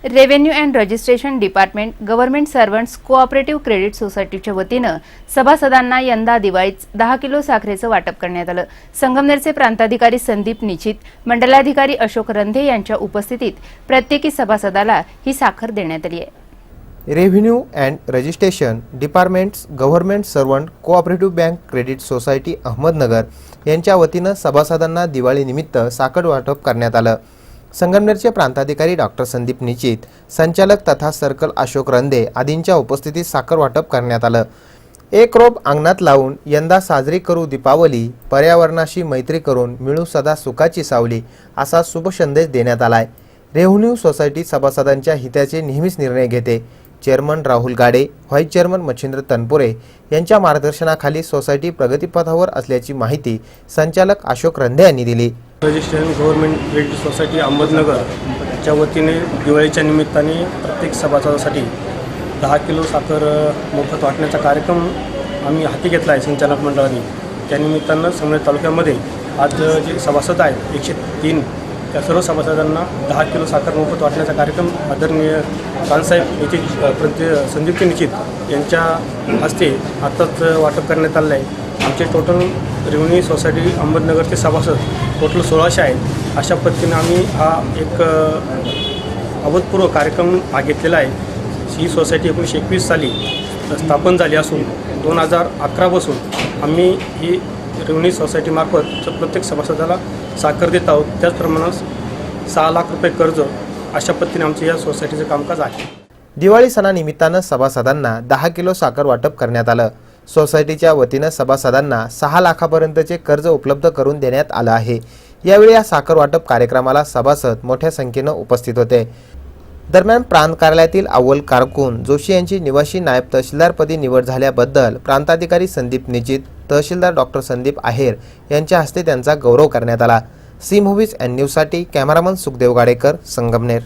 Revenue and registration department government servants cooperative credit सोसायटीच्या वतीनं सभासदांना यंदा दिवाळीत 10 किलो साखरेचं वाटप करण्यात आलं। संगमनेरचे प्रांताधिकारी संदीप निचित, मंडलाधिकारी अशोक रंधे यांच्या उपस्थितीत प्रत्येकी सभासदाला ही साखर देण्यात आली आहे। Revenue and registration departments government servant cooperative bank credit society Ahmednagar यांच्या वतीनं सभासदांना दिवाळीनिमित्त साखर वाटप करण्यात आलं। संगमनेरचे प्रांताधिकारी डॉक्टर संदीप निचित, संचालक तथा सर्कल अशोक रंधे आदींच्या उपस्थितीत साखर वाटप करण्यात आलं। एक रोप अंगणात लावून यंदा साजरी करू दीपावली, पर्यावरणाशी मैत्री करून मिळू सदा सुखाची सावली असा शुभ संदेश देण्यात आलाय। रेव्हेन्यू सोसायटी सभासदांच्या हिताचे नेहमीच निर्णय घेते। चेअरमन राहुल गाडे, व्हाईस चेअरमन मच्छिंद्र तनपुरे यांच्या मार्गदर्शनाखाली सोसायटी प्रगतीपथावर असल्याची माहिती संचालक अशोक रंधे यांनी दिली। रजिस्ट्रेशन गव्हर्नमेंट क्रेडिट सोसायटी अहमदनगरच्या वतीने दिवाळीच्या निमित्ताने प्रत्येक सभासदासाठी 10 किलो साखर मोफत वाटण्याचा कार्यक्रम आम्ही हाती घेतला आहे संचालक मंडळाने। त्यानिमित्तानं संगमनेर तालुक्यामध्ये आज जे सभासद आहेत 103 त्या सर्व सभासदांना 10 किलो साखर मोफत वाटण्याचा कार्यक्रम आदरणीय खानसाहेब निचित संदीप निचित यांच्या हस्ते आत्ताच वाटप करण्यात आलं आहे। आमचे टोटल रेव्हेन्यू सोसायटी अहमदनगरचे सभासद टोटल 1600 आहेत। अशा पद्धतीने आम्ही हा एक अभूतपूर्व कार्यक्रम घेतलेला आहे। ही सोसायटी 1921 साली स्थापन झाली असून 2011 पासून आम्ही ही रेव्हेन्यू सोसायटीमार्फत प्रत्येक सभासदाला साखर देत आहोत। त्याचप्रमाणे 6 लाख रुपये कर्ज अशा पद्धतीने आमचे या सोसायटीचं कामकाज आहे। दिवाळी सणानिमित्तानं सभासदांना 10 किलो साखर वाटप करण्यात आलं। सोसायटीच्या वतीनं सभासदांना 6 लाखापर्यंतचे कर्ज उपलब्ध करून देण्यात आलं आहे। यावेळी या साखर वाटप कार्यक्रमाला सभासद मोठ्या संख्येनं उपस्थित होते। दरम्यान प्रांत कार्यालयातील अव्वल कारकून जोशी यांची निवासी नायब तहसीलदारपदी निवड झाल्याबद्दल प्रांताधिकारी संदीप निचित, तहसीलदार डॉक्टर संदीप आहेर यांच्या हस्ते त्यांचा गौरव करण्यात आला। सी मूव्हीज अँड न्यूजसाठी कॅमेरामन सुखदेव गाडेकर, संगमनेर।